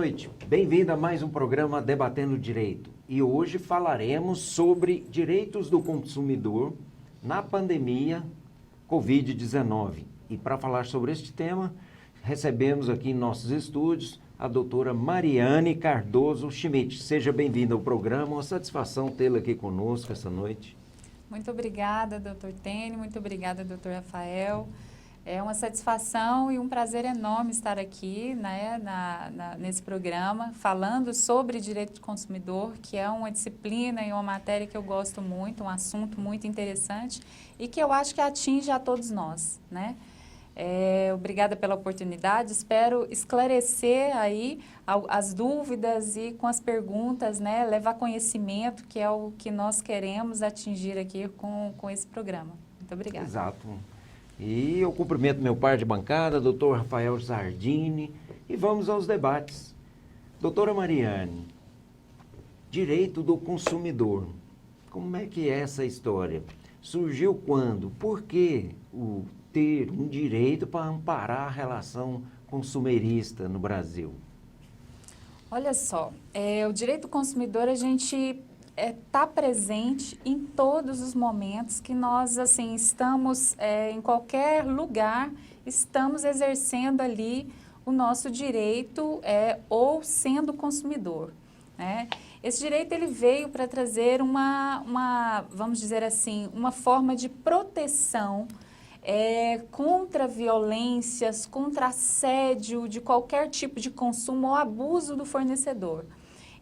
noite. Bem-vindo a mais um programa Debatendo Direito. E hoje falaremos sobre direitos do consumidor na pandemia Covid-19. E para falar sobre este tema, recebemos aqui em nossos estúdios a doutora Mariane Cardoso Schmidt. Seja bem-vinda ao programa, uma satisfação tê-la aqui conosco essa noite. Muito obrigada, doutor Tênio, muito obrigada, doutor Rafael. É uma satisfação e um prazer enorme estar aqui, né, nesse programa, falando sobre direito do consumidor, que é uma disciplina e uma matéria que eu gosto muito, um assunto muito interessante e que eu acho que atinge a todos nós, né? Obrigada pela oportunidade, espero esclarecer aí as dúvidas e com as perguntas, né, levar conhecimento, que é o que nós queremos atingir aqui com esse programa. Muito obrigada. Exato. E eu cumprimento meu par de bancada, doutor Rafael Zardini, e vamos aos debates. Doutora Mariane, direito do consumidor, como é que é essa história? Surgiu quando? Por que ter um direito para amparar a relação consumerista no Brasil? Olha só, o direito do consumidor a gente está presente em todos os momentos que nós assim estamos em qualquer lugar, estamos exercendo ali o nosso direito ou sendo consumidor, né? Esse direito ele veio para trazer vamos dizer assim, uma forma de proteção contra violências, contra assédio de qualquer tipo de consumo ou abuso do fornecedor.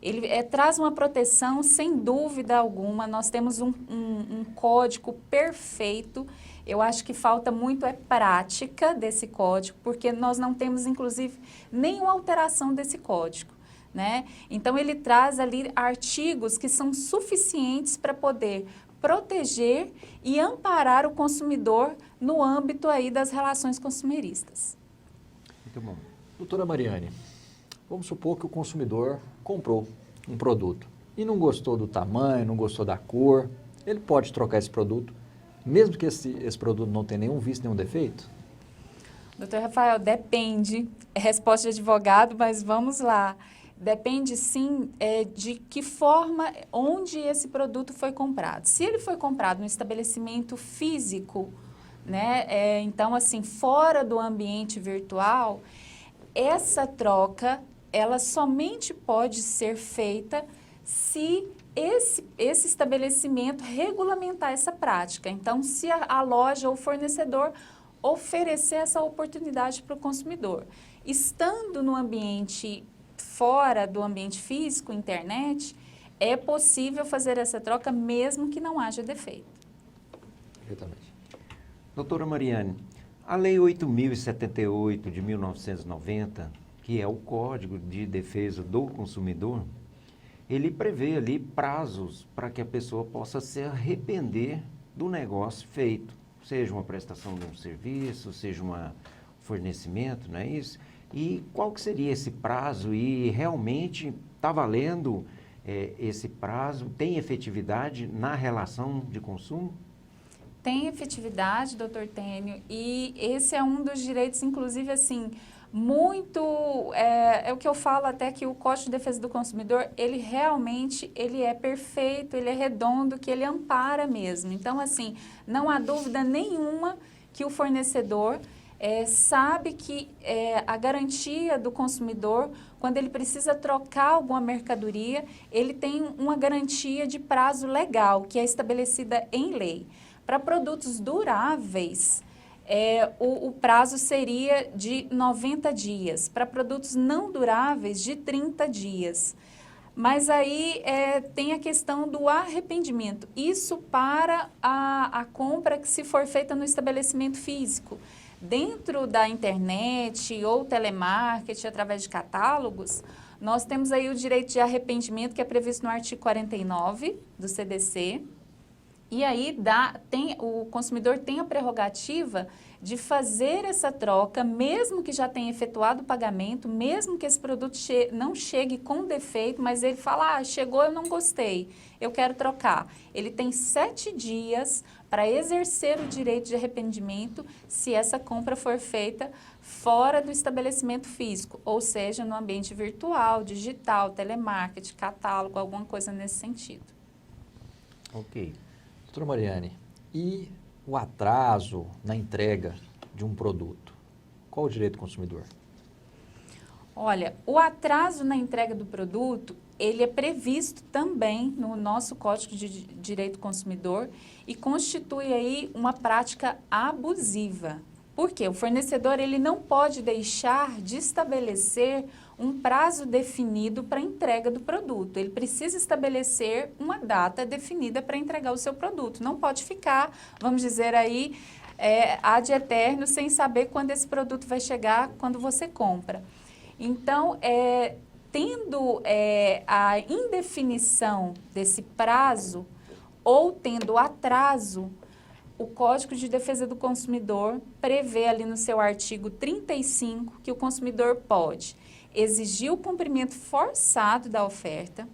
Ele traz uma proteção sem dúvida alguma, nós temos um código perfeito, eu acho que falta muito prática desse código, porque nós não temos inclusive nenhuma alteração desse código, né? Então ele traz ali artigos que são suficientes para poder proteger e amparar o consumidor no âmbito aí das relações consumeristas. Muito bom. Doutora Mariane, vamos supor que o consumidor comprou um produto e não gostou do tamanho, não gostou da cor, ele pode trocar esse produto, mesmo que esse produto não tenha nenhum vício, nenhum defeito? Doutor Rafael, depende. É resposta de advogado, mas vamos lá. Depende, sim, de que forma, onde esse produto foi comprado. Se ele foi comprado no estabelecimento físico, né, então, assim, fora do ambiente virtual, essa troca, ela somente pode ser feita se esse estabelecimento regulamentar essa prática. Então, se a loja ou o fornecedor oferecer essa oportunidade para o consumidor. Estando no ambiente fora do ambiente físico, internet, é possível fazer essa troca mesmo que não haja defeito. Perfeitamente. Doutora Mariane, a Lei 8.078 de 1990, que é o Código de Defesa do Consumidor, ele prevê ali prazos para que a pessoa possa se arrepender do negócio feito, seja uma prestação de um serviço, seja um fornecimento, não é isso? E qual que seria esse prazo? E realmente está valendo esse prazo? Tem efetividade na relação de consumo? Tem efetividade, doutor Tênio, e esse é um dos direitos, inclusive, assim, muito... É o que eu falo até que o Código de Defesa do Consumidor, ele realmente, ele é perfeito, ele é redondo, que ele ampara mesmo. Então, assim, não há dúvida nenhuma que o fornecedor... sabe que a garantia do consumidor, quando ele precisa trocar alguma mercadoria, ele tem uma garantia de prazo legal, que é estabelecida em lei. Para produtos duráveis, o prazo seria de 90 dias. Para produtos não duráveis, de 30 dias. Mas aí tem a questão do arrependimento. Isso para a compra que se for feita no estabelecimento físico. Dentro da internet ou telemarketing, através de catálogos, nós temos aí o direito de arrependimento, que é previsto no artigo 49 do CDC. E aí o consumidor tem a prerrogativa de fazer essa troca, mesmo que já tenha efetuado o pagamento, mesmo que esse produto não chegue com defeito, mas ele fala, chegou, eu não gostei, eu quero trocar. Ele tem 7 dias para exercer o direito de arrependimento se essa compra for feita fora do estabelecimento físico, ou seja, no ambiente virtual, digital, telemarketing, catálogo, alguma coisa nesse sentido. Ok. Doutora Mariane, e o atraso na entrega de um produto? Qual o direito do consumidor? Olha, o atraso na entrega do produto, ele é previsto também no nosso Código de Direito do Consumidor e constitui aí uma prática abusiva. Por quê? O fornecedor ele não pode deixar de estabelecer um prazo definido para a entrega do produto. Ele precisa estabelecer uma data definida para entregar o seu produto. Não pode ficar, vamos dizer aí, ad eterno, sem saber quando esse produto vai chegar, quando você compra. Então, tendo a indefinição desse prazo ou tendo atraso, o Código de Defesa do Consumidor prevê ali no seu artigo 35 que o consumidor pode exigir o cumprimento forçado da oferta,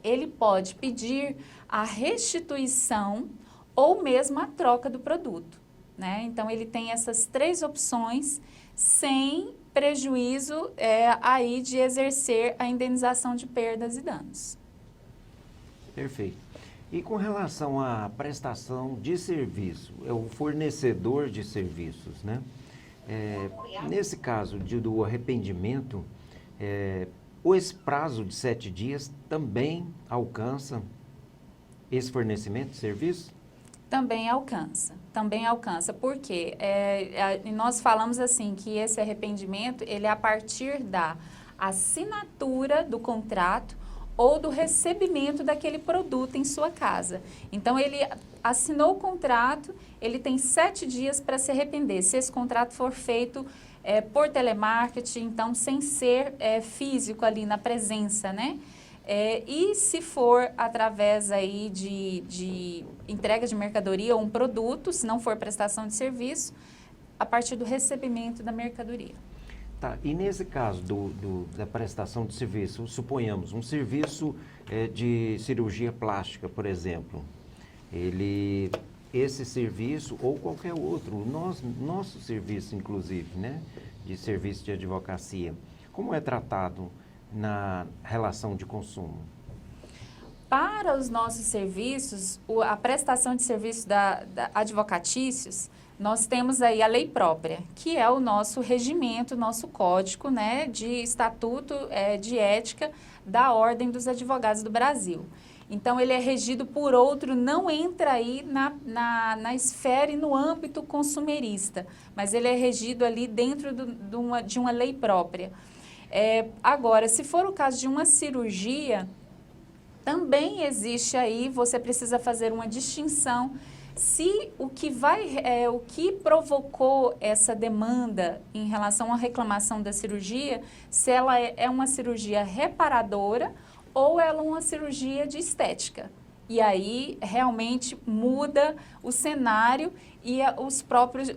ele pode pedir a restituição ou mesmo a troca do produto, né? Então, ele tem essas 3 opções sem prejuízo aí de exercer a indenização de perdas e danos. Perfeito. E com relação à prestação de serviço, é o fornecedor de serviços, né? Nesse caso do arrependimento, esse prazo de 7 dias também alcança esse fornecimento de serviço? Também alcança, porque nós falamos assim que esse arrependimento, ele é a partir da assinatura do contrato ou do recebimento daquele produto em sua casa. Então, ele assinou o contrato, ele tem 7 dias para se arrepender, se esse contrato for feito por telemarketing, então sem ser físico ali na presença, né? E se for através aí de entrega de mercadoria ou um produto, se não for prestação de serviço, a partir do recebimento da mercadoria. Tá, e nesse caso da prestação de serviço, suponhamos um serviço de cirurgia plástica, por exemplo, esse serviço ou qualquer outro, nosso serviço inclusive, né, de serviço de advocacia, como é tratado na relação de consumo? Para os nossos serviços, a prestação de serviços da advocatícios, nós temos aí a lei própria, que é o nosso regimento, nosso código, né, de estatuto de ética da Ordem dos Advogados do Brasil. Então, ele é regido por outro, não entra aí na esfera e no âmbito consumerista, mas ele é regido ali dentro de uma lei própria. Agora, se for o caso de uma cirurgia, também existe aí, você precisa fazer uma distinção se o que provocou essa demanda em relação à reclamação da cirurgia, se ela é uma cirurgia reparadora ou ela é uma cirurgia de estética. E aí realmente muda o cenário e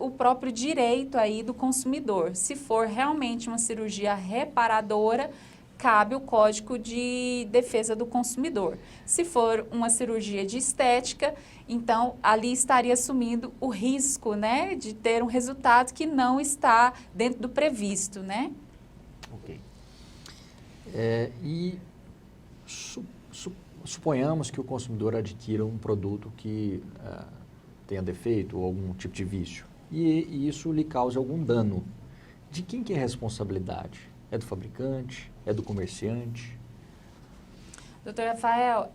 o próprio direito aí do consumidor. Se for realmente uma cirurgia reparadora, cabe o Código de Defesa do Consumidor. Se for uma cirurgia de estética, então ali estaria assumindo o risco, né, de ter um resultado que não está dentro do previsto, né? Ok. Suponhamos que o consumidor adquira um produto que tenha defeito ou algum tipo de vício e isso lhe cause algum dano. De quem que é a responsabilidade? É do fabricante? É do comerciante? Doutor Rafael,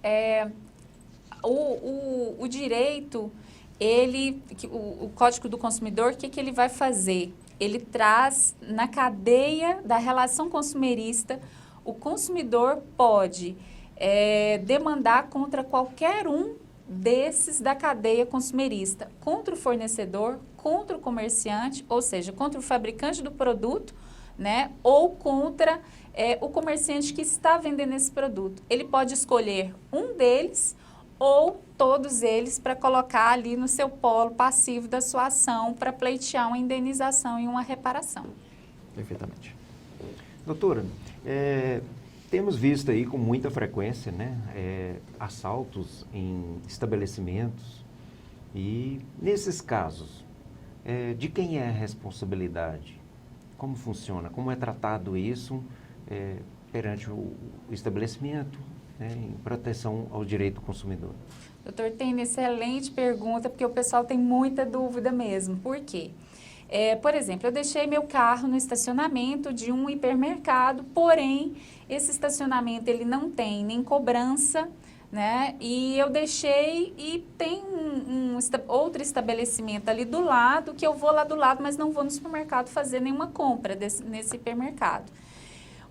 o direito, o Código do Consumidor, o que ele vai fazer? Ele traz na cadeia da relação consumerista, o consumidor pode demandar contra qualquer um desses da cadeia consumerista, contra o fornecedor, contra o comerciante, ou seja, contra o fabricante do produto, né, ou contra o comerciante que está vendendo esse produto. Ele pode escolher um deles ou todos eles para colocar ali no seu polo passivo da sua ação para pleitear uma indenização e uma reparação. Perfeitamente. Doutora, temos visto aí com muita frequência, né, assaltos em estabelecimentos e nesses casos, de quem é a responsabilidade? Como funciona? Como é tratado isso perante o estabelecimento, né, em proteção ao direito do consumidor? Doutor, tem excelente pergunta, porque o pessoal tem muita dúvida mesmo. Por quê? Por exemplo, eu deixei meu carro no estacionamento de um hipermercado, porém, esse estacionamento ele não tem nem cobrança, né? E eu deixei e tem outro estabelecimento ali do lado, que eu vou lá do lado, mas não vou no supermercado fazer nenhuma compra nesse hipermercado.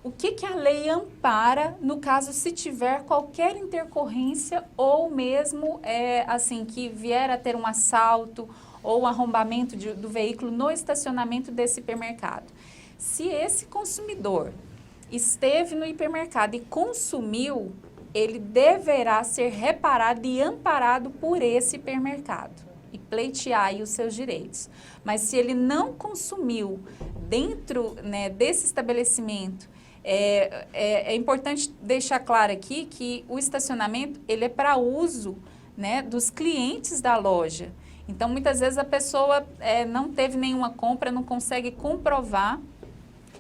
O que a lei ampara no caso se tiver qualquer intercorrência ou mesmo, assim, que vier a ter um assalto ou arrombamento do veículo no estacionamento desse hipermercado? Se esse consumidor esteve no hipermercado e consumiu, ele deverá ser reparado e amparado por esse hipermercado e pleitear aí os seus direitos. Mas se ele não consumiu dentro, né, desse estabelecimento, é importante deixar claro aqui que o estacionamento ele é para uso, né, dos clientes da loja. Então, muitas vezes a pessoa não teve nenhuma compra, não consegue comprovar,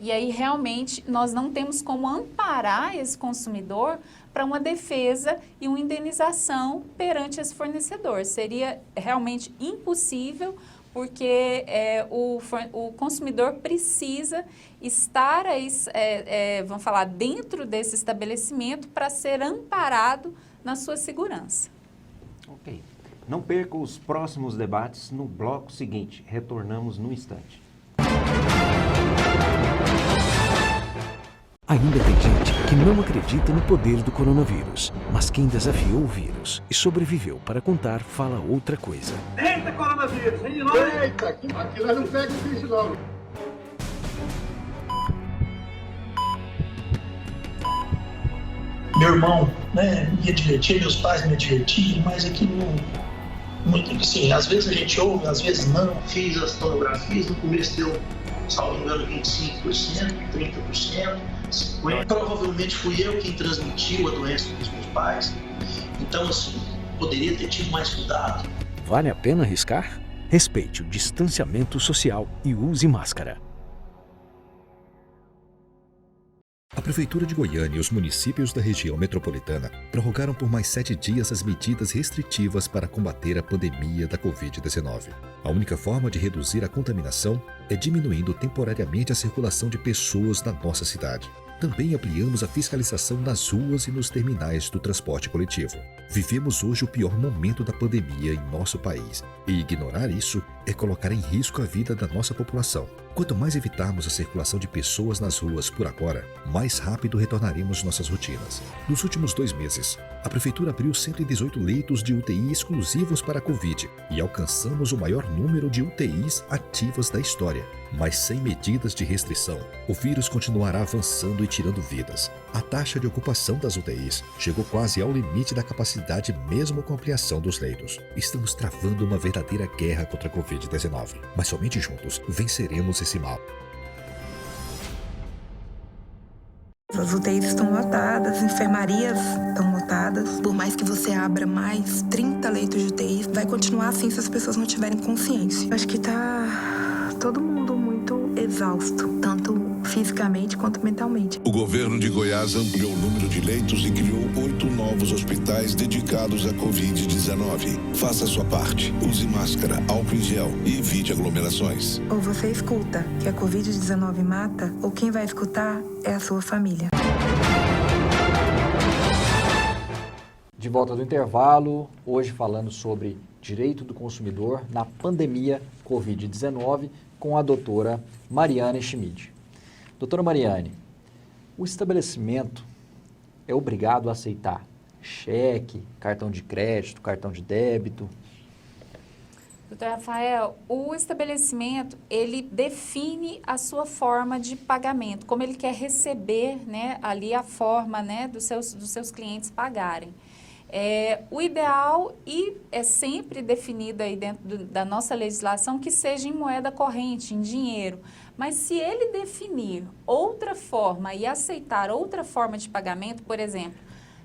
e aí realmente nós não temos como amparar esse consumidor para uma defesa e uma indenização perante esse fornecedor. Seria realmente impossível, porque o consumidor precisa estar aí, vamos falar, dentro desse estabelecimento para ser amparado na sua segurança. Ok. Não perca os próximos debates no bloco seguinte. Retornamos num instante. Ainda tem gente que não acredita no poder do coronavírus, mas quem desafiou o vírus e sobreviveu para contar fala outra coisa. Eita, coronavírus! Vem de novo! Eita, aqui nós não pega o bicho, não. Meu irmão, né, me divertia, meus pais me divertiam, mas aqui muito, assim, às vezes a gente ouve, às vezes não. Fiz as fotografias, no começo deu, salvo engano, 25%, 30%, 50%. Provavelmente fui eu quem transmitiu a doença para os meus pais. Então, assim, poderia ter tido mais cuidado. Vale a pena arriscar? Respeite o distanciamento social e use máscara. A Prefeitura de Goiânia e os municípios da região metropolitana prorrogaram por mais 7 dias as medidas restritivas para combater a pandemia da Covid-19. A única forma de reduzir a contaminação é diminuindo temporariamente a circulação de pessoas na nossa cidade. Também ampliamos a fiscalização nas ruas e nos terminais do transporte coletivo. Vivemos hoje o pior momento da pandemia em nosso país, e ignorar isso é colocar em risco a vida da nossa população. Quanto mais evitarmos a circulação de pessoas nas ruas por agora, mais rápido retornaremos nossas rotinas. Nos últimos 2 meses, a Prefeitura abriu 118 leitos de UTI exclusivos para a Covid e alcançamos o maior número de UTIs ativas da história. Mas sem medidas de restrição, o vírus continuará avançando e tirando vidas. A taxa de ocupação das UTIs chegou quase ao limite da capacidade mesmo com a ampliação dos leitos. Estamos travando uma verdadeira guerra contra a Covid-19, mas somente juntos venceremos esse mal. As UTIs estão lotadas, as enfermarias estão lotadas. Por mais que você abra mais 30 leitos de UTI, vai continuar assim se as pessoas não tiverem consciência. Acho que tá todo mundo muito exausto, tanto fisicamente quanto mentalmente. O governo de Goiás ampliou o número de leitos e criou 8 novos hospitais dedicados à Covid-19. Faça a sua parte. Use máscara, álcool em gel e evite aglomerações. Ou você escuta que a Covid-19 mata, ou quem vai escutar é a sua família. De volta do intervalo, hoje falando sobre direito do consumidor na pandemia Covid-19 com a doutora Mariane Schmid. Doutora Mariane, o estabelecimento é obrigado a aceitar cheque, cartão de crédito, cartão de débito? Doutor Rafael, o estabelecimento, ele define a sua forma de pagamento, como ele quer receber, né, ali a forma, né, dos seus clientes pagarem. O ideal e é sempre definido aí dentro da nossa legislação que seja em moeda corrente, em dinheiro. Mas se ele definir outra forma e aceitar outra forma de pagamento, por exemplo,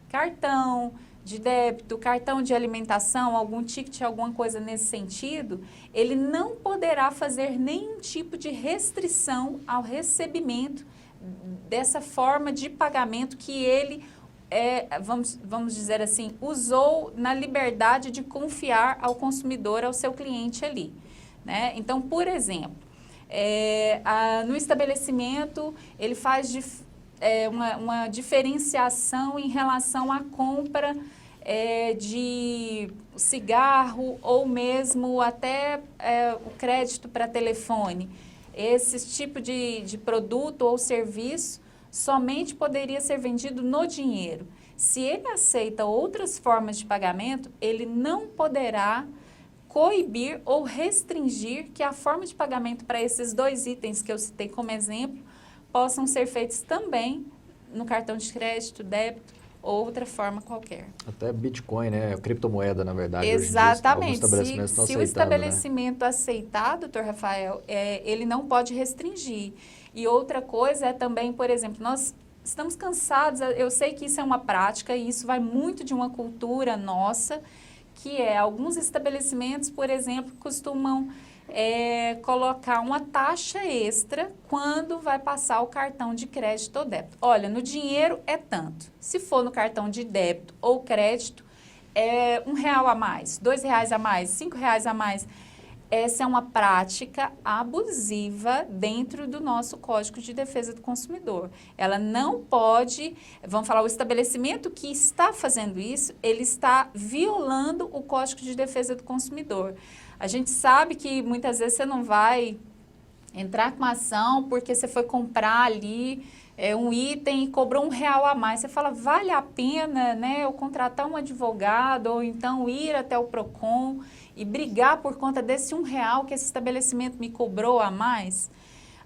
cartão de débito, cartão de alimentação, algum ticket, alguma coisa nesse sentido, ele não poderá fazer nenhum tipo de restrição ao recebimento dessa forma de pagamento que ele, vamos dizer assim, usou na liberdade de confiar ao consumidor, ao seu cliente ali, né? Então, por exemplo, no estabelecimento, ele faz uma diferenciação em relação à compra de cigarro ou mesmo até o crédito para telefone. Esse tipo de produto ou serviço somente poderia ser vendido no dinheiro. Se ele aceita outras formas de pagamento, ele não poderá coibir ou restringir que a forma de pagamento para esses 2 itens que eu citei como exemplo possam ser feitos também no cartão de crédito, débito ou outra forma qualquer. Até Bitcoin, né? Criptomoeda, na verdade. Exatamente. Se o estabelecimento aceitar, doutor Rafael, ele não pode restringir. E outra coisa é também, por exemplo, nós estamos cansados, eu sei que isso é uma prática e isso vai muito de uma cultura nossa, que alguns estabelecimentos, por exemplo, costumam colocar uma taxa extra quando vai passar o cartão de crédito ou débito. Olha, no dinheiro é tanto. Se for no cartão de débito ou crédito, é R$1 a mais, R$2 a mais, R$5 a mais. Essa é uma prática abusiva dentro do nosso Código de Defesa do Consumidor. Ela não pode, vamos falar, o estabelecimento que está fazendo isso, ele está violando o Código de Defesa do Consumidor. A gente sabe que muitas vezes você não vai entrar com uma ação porque você foi comprar ali um item e cobrou R$1 a mais. Você fala, vale a pena, né, eu contratar um advogado ou então ir até o Procon e brigar por conta desse R$1 que esse estabelecimento me cobrou a mais?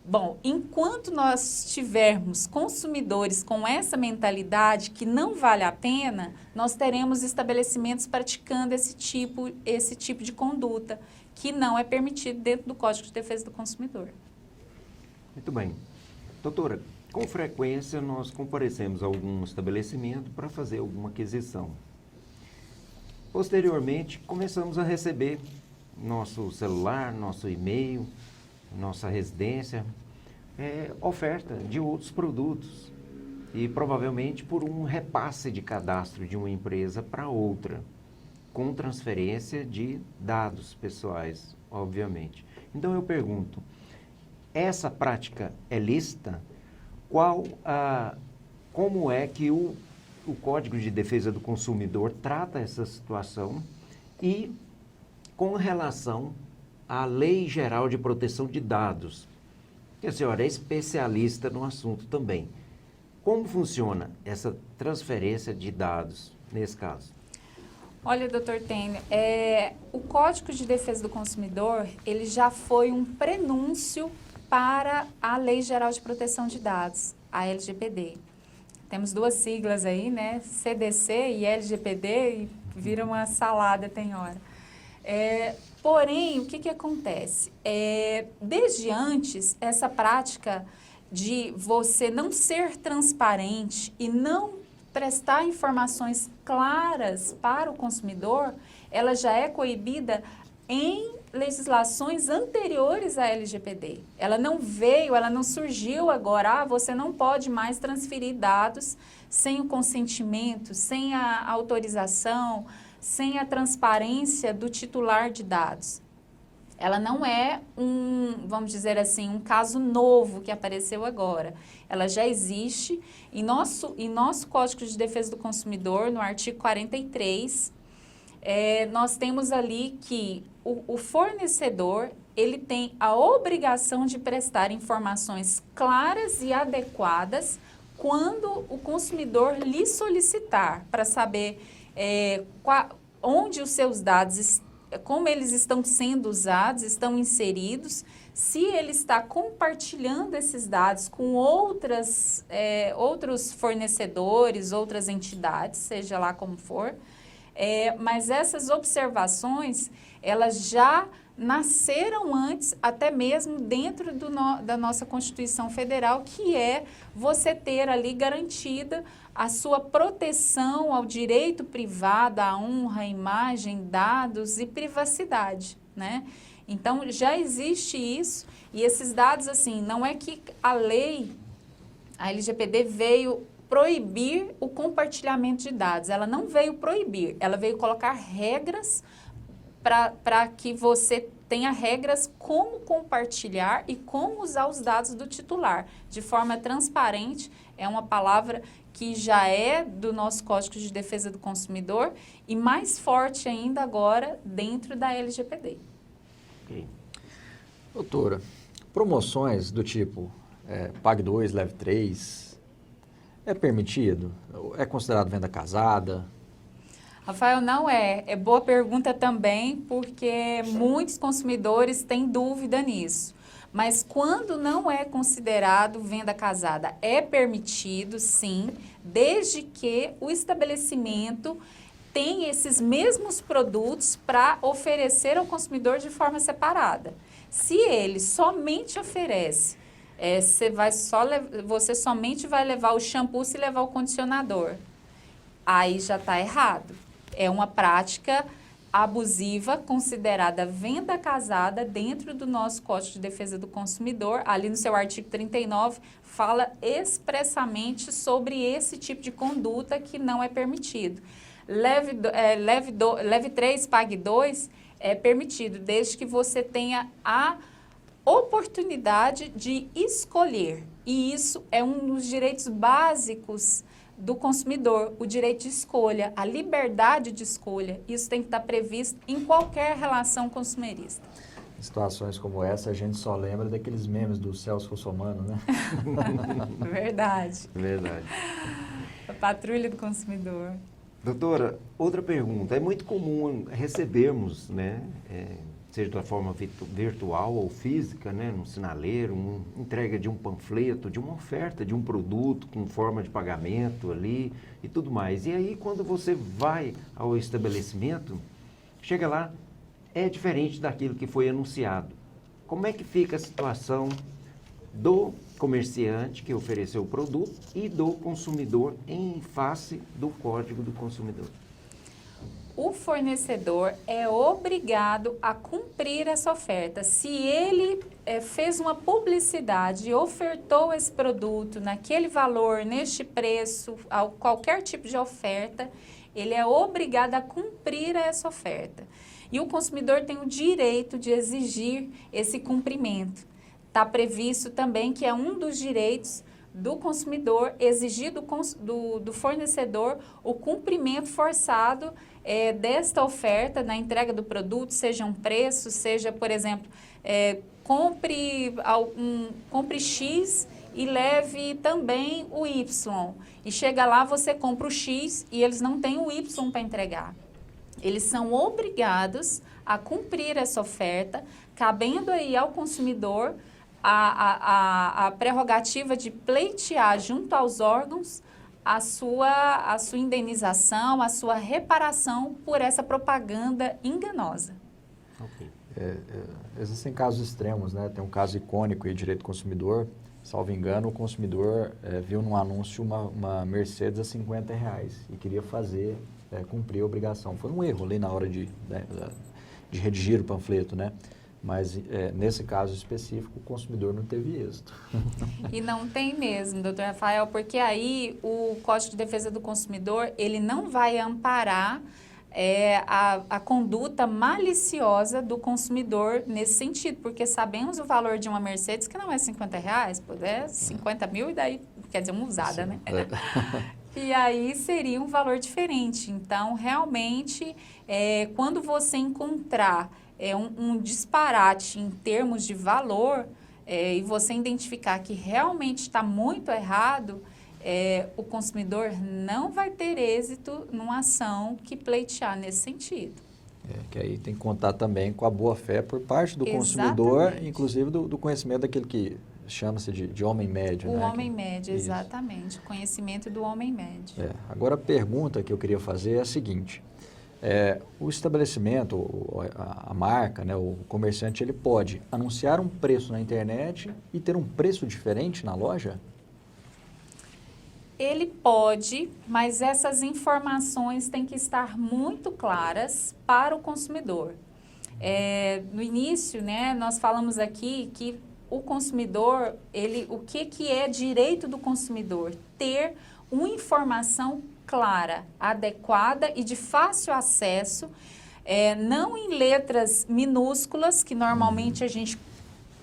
Bom, enquanto nós tivermos consumidores com essa mentalidade que não vale a pena, nós teremos estabelecimentos praticando esse tipo de conduta, que não é permitido dentro do Código de Defesa do Consumidor. Muito bem. Doutora, com frequência nós comparecemos a algum estabelecimento para fazer alguma aquisição. Posteriormente, começamos a receber nosso celular, nosso e-mail, nossa residência, oferta de outros produtos e provavelmente por um repasse de cadastro de uma empresa para outra, com transferência de dados pessoais, obviamente. Então eu pergunto, essa prática é lícita? Como é que o Código de Defesa do Consumidor trata essa situação e com relação à Lei Geral de Proteção de Dados, que a senhora é especialista no assunto também. Como funciona essa transferência de dados nesse caso? Olha, doutor Tênio, o Código de Defesa do Consumidor, ele já foi um prenúncio para a Lei Geral de Proteção de Dados, a LGPD. Temos 2 siglas aí, né? CDC e LGPD, e vira uma salada, tem hora. Porém, o que acontece? Desde antes, essa prática de você não ser transparente e não prestar informações claras para o consumidor, ela já é coibida em legislações anteriores à LGPD. Ela não surgiu agora, você não pode mais transferir dados sem o consentimento, sem a autorização, sem a transparência do titular de dados. Ela não é vamos dizer assim, um caso novo que apareceu agora. Ela já existe. Em nosso Código de Defesa do Consumidor, no artigo 43, nós temos ali que o fornecedor, ele tem a obrigação de prestar informações claras e adequadas quando o consumidor lhe solicitar para saber onde os seus dados, como eles estão sendo usados, estão inseridos, se ele está compartilhando esses dados com outros fornecedores, outras entidades, seja lá como for. Mas essas observações, elas já nasceram antes, até mesmo dentro da nossa Constituição Federal, que é você ter ali garantida a sua proteção ao direito privado, à honra, à imagem, dados e privacidade, né? Então, já existe isso, e esses dados, assim, não é que a lei, a LGPD veio proibir o compartilhamento de dados, ela não veio proibir, ela veio colocar regras para que você tenha regras como compartilhar e como usar os dados do titular, de forma transparente. É uma palavra que já é do nosso Código de Defesa do Consumidor e mais forte ainda agora dentro da LGPD. Ok. Doutora, promoções do tipo Pague 2, Leve 3, é permitido? É considerado venda casada? Rafael, não é. É boa pergunta também, porque muitos consumidores têm dúvida nisso. Mas quando não é considerado venda casada, é permitido, sim, desde que o estabelecimento tem esses mesmos produtos para oferecer ao consumidor de forma separada. Se ele somente oferece, você somente vai levar o shampoo se levar o condicionador, aí já está errado. É uma prática abusiva, considerada venda casada dentro do nosso Código de Defesa do Consumidor. Ali no seu artigo 39, fala expressamente sobre esse tipo de conduta que não é permitido. Leve 3, pague 2 é permitido, desde que você tenha a oportunidade de escolher. E isso é um dos direitos básicos do consumidor, o direito de escolha, a liberdade de escolha. Isso tem que estar previsto em qualquer relação consumerista. Em situações como essa, a gente só lembra daqueles memes do Celso Russomano, né? Verdade. Verdade. A patrulha do consumidor. Doutora, outra pergunta. É muito comum recebermos, né, seja da forma virtual ou física, né, num sinaleiro, entrega de um panfleto, de uma oferta de um produto com forma de pagamento ali e tudo mais. E aí, quando você vai ao estabelecimento, chega lá, é diferente daquilo que foi anunciado. Como é que fica a situação do comerciante que ofereceu o produto e do consumidor em face do Código do Consumidor? O fornecedor é obrigado a cumprir essa oferta. Se ele fez uma publicidade e ofertou esse produto naquele valor, neste preço, qualquer tipo de oferta, ele é obrigado a cumprir essa oferta. E o consumidor tem o direito de exigir esse cumprimento. Está previsto também que é um dos direitos do consumidor exigir do fornecedor o cumprimento forçado desta oferta na entrega do produto, seja um preço, seja, por exemplo, compre X e leve também o Y. E chega lá, você compra o X e eles não têm o Y para entregar. Eles são obrigados a cumprir essa oferta, cabendo aí ao consumidor a prerrogativa de pleitear junto aos órgãos a sua indenização, a sua reparação por essa propaganda enganosa. Ok. Existem casos extremos, né? Tem um caso icônico aí de direito do consumidor. Salvo engano, o consumidor viu num anúncio uma Mercedes a R$50 e queria cumprir a obrigação. Foi um erro ali na hora de redigir o panfleto, né? Mas nesse caso específico, o consumidor não teve êxito. E não tem mesmo, doutor Rafael, porque aí o Código de Defesa do Consumidor, ele não vai amparar a conduta maliciosa do consumidor nesse sentido, porque sabemos o valor de uma Mercedes que não é R$50, é 50 mil e daí, quer dizer, uma usada, né? E aí seria um valor diferente. Então, realmente, quando você encontrar um disparate em termos de valor e você identificar que realmente está muito errado, o consumidor não vai ter êxito numa ação que pleitear nesse sentido. Que aí tem que contar também com a boa-fé por parte do consumidor, Exatamente. Inclusive do conhecimento daquele que chama-se de homem médio. O né? homem médio, Isso. exatamente. O conhecimento do homem médio. Agora, a pergunta que eu queria fazer é a seguinte. O estabelecimento, a marca, né, o comerciante, ele pode anunciar um preço na internet e ter um preço diferente na loja? Ele pode, mas essas informações têm que estar muito claras para o consumidor. No início, né, nós falamos aqui que o consumidor, o que é direito do consumidor? Ter uma informação clara, adequada e de fácil acesso, não em letras minúsculas, que normalmente a gente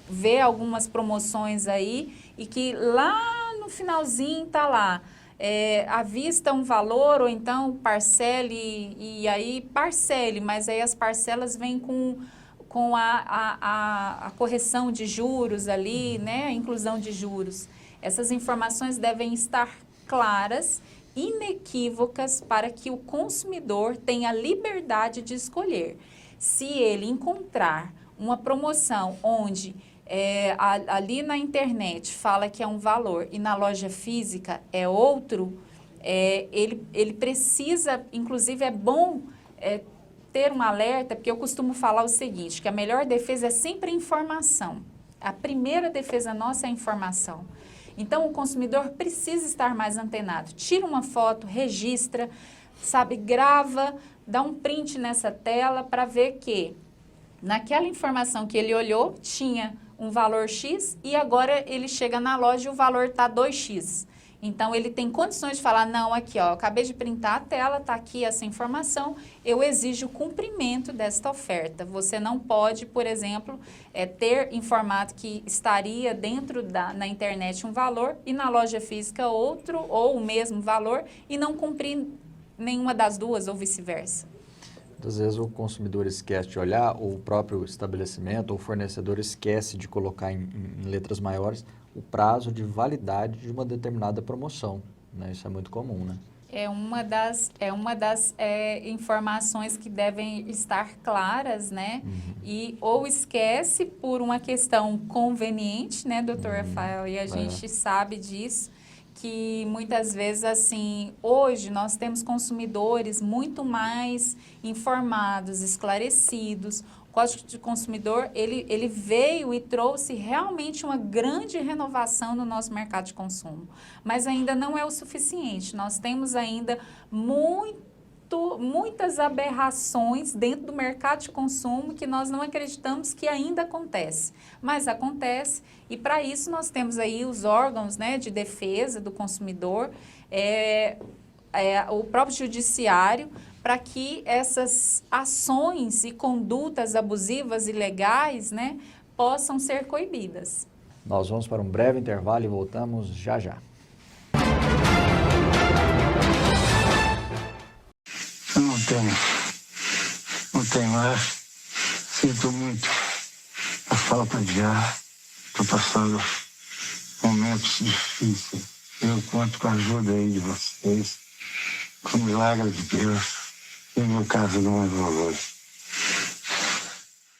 vê algumas promoções aí, e que lá no finalzinho está lá, à vista um valor, ou então parcele, e aí parcele, mas aí as parcelas vêm com a correção de juros ali, né, a inclusão de juros. Essas informações devem estar claras, inequívocas, para que o consumidor tenha liberdade de escolher. Se ele encontrar uma promoção onde ali na internet fala que é um valor e na loja física é outro, ele precisa, inclusive é bom ter um alerta, porque eu costumo falar o seguinte, que a melhor defesa é sempre a informação. A primeira defesa nossa é a informação. Então, o consumidor precisa estar mais antenado. Tira uma foto, registra, grava, dá um print nessa tela para ver que naquela informação que ele olhou tinha um valor X e agora ele chega na loja e o valor está 2X. Então, ele tem condições de falar, não, aqui, ó, acabei de printar a tela, está aqui essa informação, eu exijo o cumprimento desta oferta. Você não pode, por exemplo, ter informado que estaria dentro na internet um valor e na loja física outro, ou o mesmo valor, e não cumprir nenhuma das duas, ou vice-versa. Muitas vezes o consumidor esquece de olhar, ou o próprio estabelecimento ou o fornecedor esquece de colocar em letras maiores o prazo de validade de uma determinada promoção, né? Isso é muito comum, né? É uma das informações que devem estar claras, né? E ou esquece por uma questão conveniente, né, doutor Rafael? E a gente sabe disso, que muitas vezes, assim, hoje nós temos consumidores muito mais informados, esclarecidos. O Código de Consumidor, ele veio e trouxe realmente uma grande renovação no nosso mercado de consumo. Mas ainda não é o suficiente. Nós temos ainda muitas aberrações dentro do mercado de consumo que nós não acreditamos que ainda acontece. Mas acontece, e para isso nós temos aí os órgãos, né, de defesa do consumidor, o próprio judiciário, para que essas ações e condutas abusivas e ilegais, né, possam ser coibidas. Nós vamos para um breve intervalo e voltamos já já. Eu não tenho ar, sinto muito a falta de ar, estou passando momentos difíceis. Eu conto com a ajuda aí de vocês, com o milagre de Deus. E meu caso não evolui.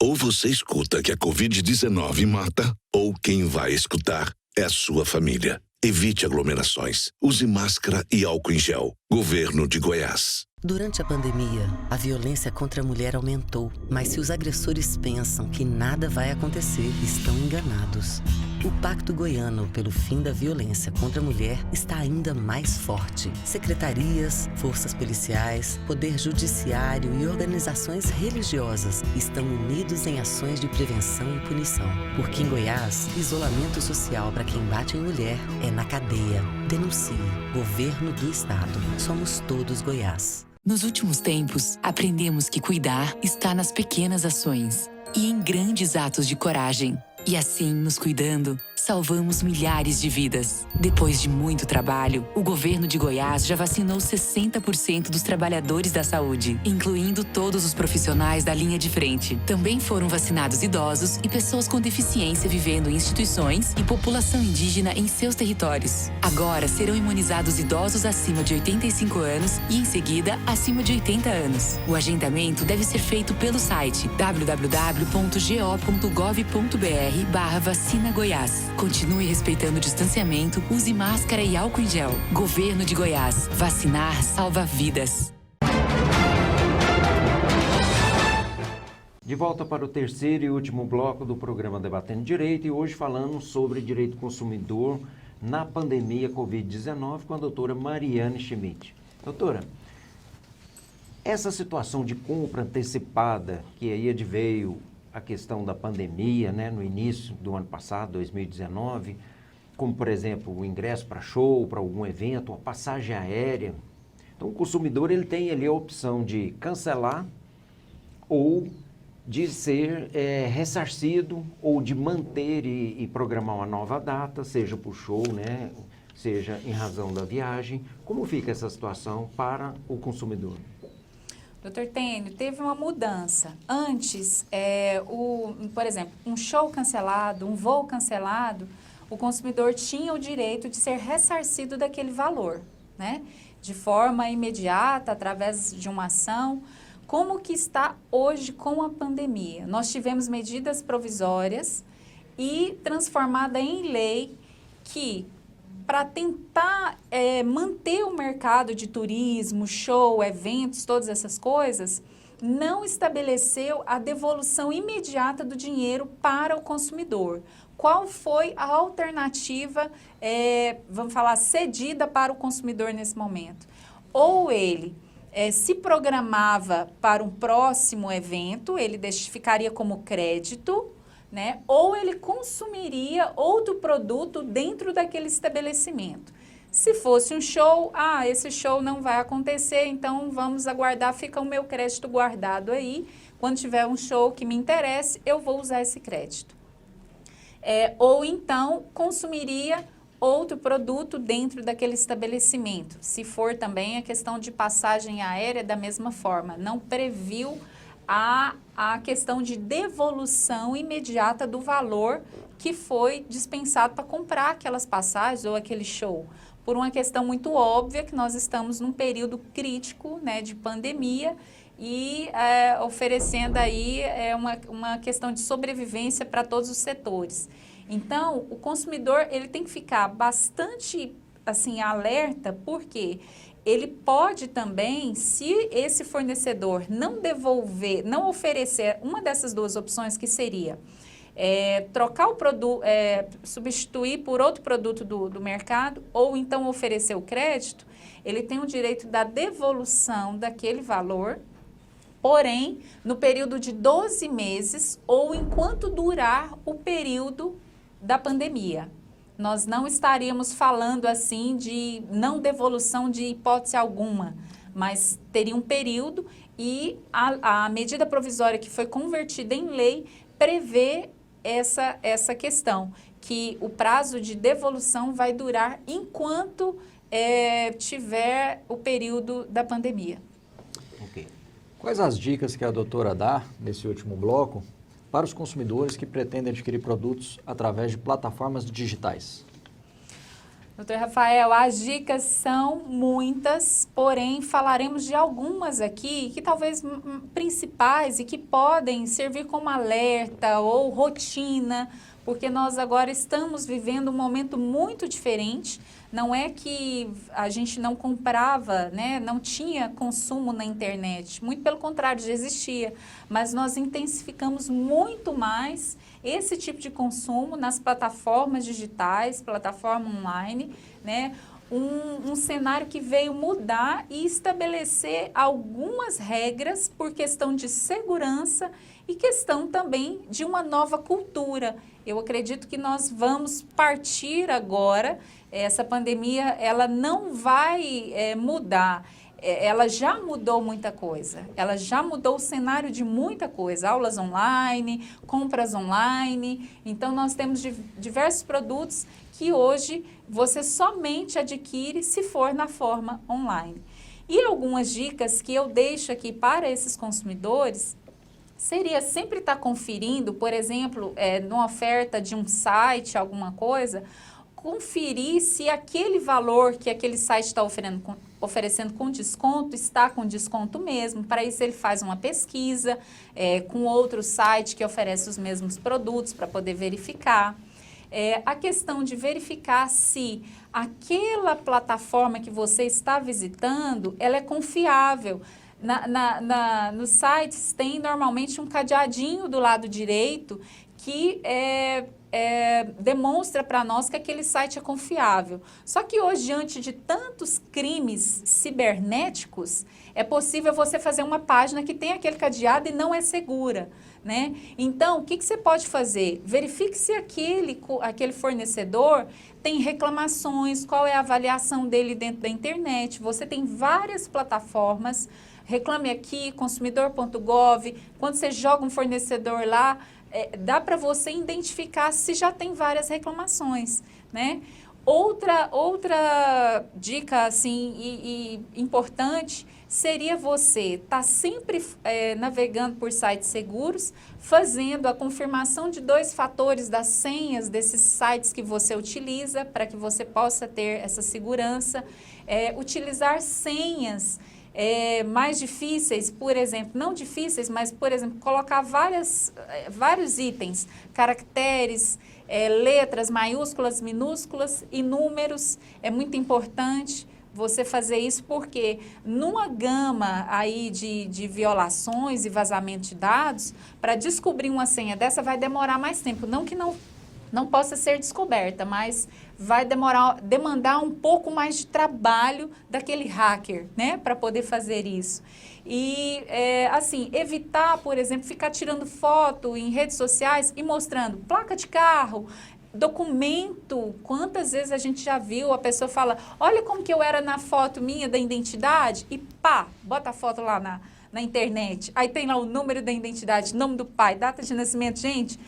Ou você escuta que a Covid-19 mata, ou quem vai escutar é a sua família. Evite aglomerações. Use máscara e álcool em gel. Governo de Goiás. Durante a pandemia, a violência contra a mulher aumentou. Mas se os agressores pensam que nada vai acontecer, estão enganados. O Pacto Goiano pelo Fim da Violência contra a Mulher está ainda mais forte. Secretarias, forças policiais, poder judiciário e organizações religiosas estão unidos em ações de prevenção e punição. Porque em Goiás, isolamento social para quem bate em mulher é na cadeia. Denuncie. Governo do Estado. Somos todos Goiás. Nos últimos tempos, aprendemos que cuidar está nas pequenas ações e em grandes atos de coragem. E assim, nos cuidando, salvamos milhares de vidas. Depois de muito trabalho, o governo de Goiás já vacinou 60% dos trabalhadores da saúde, incluindo todos os profissionais da linha de frente. Também foram vacinados idosos e pessoas com deficiência vivendo em instituições e população indígena em seus territórios. Agora serão imunizados idosos acima de 85 anos e, em seguida, acima de 80 anos. O agendamento deve ser feito pelo site www.go.gov.br/vacina Goiás. Continue respeitando o distanciamento, use máscara e álcool em gel. Governo de Goiás. Vacinar salva vidas. De volta para o terceiro e último bloco do programa Debatendo Direito, e hoje falando sobre direito do consumidor na pandemia Covid-19 com a doutora Mariane Schmidt. Doutora, essa situação de compra antecipada, que aí adveio a questão da pandemia, né, no início do ano passado, 2019, como, por exemplo, o ingresso para show, para algum evento, a passagem aérea. Então, o consumidor ele tem ali a opção de cancelar ou de ser ressarcido ou de manter e programar uma nova data, seja por show, né, seja em razão da viagem. Como fica essa situação para o consumidor? Doutor Tênio, teve uma mudança. Antes, por exemplo, um show cancelado, um voo cancelado, o consumidor tinha o direito de ser ressarcido daquele valor, né? De forma imediata, através de uma ação. Como que está hoje com a pandemia? Nós tivemos medidas provisórias e transformada em lei que, para tentar manter o mercado de turismo, show, eventos, todas essas coisas, não estabeleceu a devolução imediata do dinheiro para o consumidor. Qual foi a alternativa, vamos falar, cedida para o consumidor nesse momento? Ou ele se programava para um próximo evento, ele ficaria como crédito, né? Ou ele consumiria outro produto dentro daquele estabelecimento. Se fosse um show, esse show não vai acontecer, então vamos aguardar, fica o meu crédito guardado aí. Quando tiver um show que me interesse, eu vou usar esse crédito. Ou então consumiria outro produto dentro daquele estabelecimento. Se for também a questão de passagem aérea, da mesma forma, não previu a questão de devolução imediata do valor que foi dispensado para comprar aquelas passagens ou aquele show. Por uma questão muito óbvia que nós estamos num período crítico, né, de pandemia e oferecendo aí uma questão de sobrevivência para todos os setores. Então, o consumidor ele tem que ficar bastante assim, alerta, porque ele pode também, se esse fornecedor não devolver, não oferecer uma dessas duas opções, que seria trocar o produto, substituir por outro produto do mercado, ou então oferecer o crédito, ele tem o direito da devolução daquele valor, porém, no período de 12 meses ou enquanto durar o período da pandemia. Nós não estaríamos falando assim de não devolução de hipótese alguma, mas teria um período e a medida provisória que foi convertida em lei prevê essa questão, que o prazo de devolução vai durar enquanto tiver o período da pandemia. Okay. Quais as dicas que a doutora dá nesse último bloco para os consumidores que pretendem adquirir produtos através de plataformas digitais? Doutor Rafael, as dicas são muitas, porém falaremos de algumas aqui que talvez principais e que podem servir como alerta ou rotina, porque nós agora estamos vivendo um momento muito diferente. Não é que a gente não comprava, né? Não tinha consumo na internet, muito pelo contrário, já existia, mas nós intensificamos muito mais esse tipo de consumo nas plataformas digitais, plataforma online, né? Um cenário que veio mudar e estabelecer algumas regras por questão de segurança e questão também de uma nova cultura. Eu acredito que nós vamos partir agora, essa pandemia ela não vai mudar, ela já mudou muita coisa, ela já mudou o cenário de muita coisa, aulas online, compras online, então nós temos diversos produtos que hoje você somente adquire se for na forma online. E algumas dicas que eu deixo aqui para esses consumidores seria sempre estar conferindo, por exemplo, numa oferta de um site, alguma coisa, conferir se aquele valor que aquele site está oferecendo com desconto, está com desconto mesmo. Para isso ele faz uma pesquisa com outro site que oferece os mesmos produtos para poder verificar. A questão de verificar se aquela plataforma que você está visitando, ela é confiável. Nos sites tem normalmente um cadeadinho do lado direito que demonstra para nós que aquele site é confiável. Só que hoje, diante de tantos crimes cibernéticos, é possível você fazer uma página que tem aquele cadeado e não é segura, né? Então, o que você pode fazer? Verifique se aquele fornecedor tem reclamações, qual é a avaliação dele dentro da internet. Você tem várias plataformas, Reclame Aqui, consumidor.gov, quando você joga um fornecedor lá, dá para você identificar se já tem várias reclamações, né? Outra dica, assim, e importante, seria você estar sempre navegando por sites seguros, fazendo a confirmação de 2 fatores das senhas desses sites que você utiliza, para que você possa ter essa segurança. Utilizar senhas mais difíceis, por exemplo, não difíceis, mas, por exemplo, colocar vários itens, caracteres, letras maiúsculas, minúsculas e números. É muito importante você fazer isso, porque numa gama aí de violações e vazamento de dados, para descobrir uma senha dessa vai demorar mais tempo. Não que não possa ser descoberta, mas vai demandar um pouco mais de trabalho daquele hacker, né, para poder fazer isso. E, assim, evitar, por exemplo, ficar tirando foto em redes sociais e mostrando placa de carro, documento. Quantas vezes a gente já viu, a pessoa fala, olha como que eu era na foto minha da identidade, e pá, bota a foto lá na internet. Aí tem lá o número da identidade, nome do pai, data de nascimento. Gente,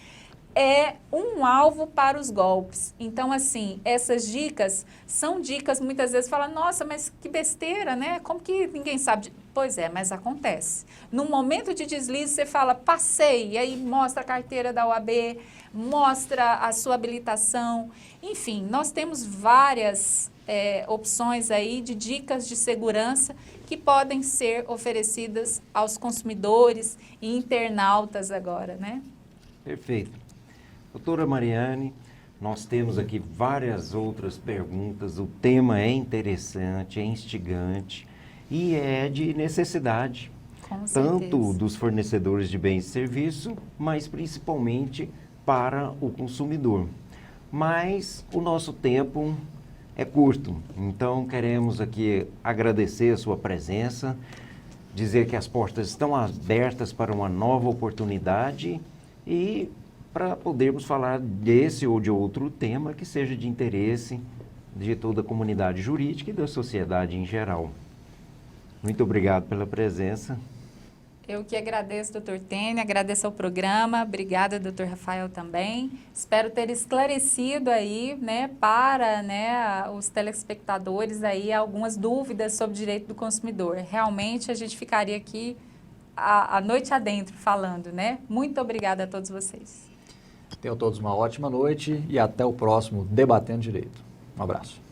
é um alvo para os golpes. Então, assim, essas dicas são dicas, muitas vezes fala, nossa, mas que besteira, né? Como que ninguém sabe? Pois é, mas acontece. No momento de deslize, você fala, passei, e aí mostra a carteira da OAB, mostra a sua habilitação. Enfim, nós temos várias opções aí de dicas de segurança que podem ser oferecidas aos consumidores e internautas agora, né? Perfeito. Doutora Mariane, nós temos aqui várias outras perguntas, o tema é interessante, é instigante e é de necessidade, tanto dos fornecedores de bens e serviços, mas principalmente para o consumidor. Mas o nosso tempo é curto, então queremos aqui agradecer a sua presença, dizer que as portas estão abertas para uma nova oportunidade e para podermos falar desse ou de outro tema que seja de interesse de toda a comunidade jurídica e da sociedade em geral. Muito obrigado pela presença. Eu que agradeço, doutor Tênio, agradeço ao programa, obrigada, doutor Rafael, também. Espero ter esclarecido aí, né, para, né, os telespectadores aí algumas dúvidas sobre o direito do consumidor. Realmente a gente ficaria aqui a noite adentro falando, né? Muito obrigada a todos vocês. Tenham todos uma ótima noite e até o próximo Debatendo Direito. Um abraço.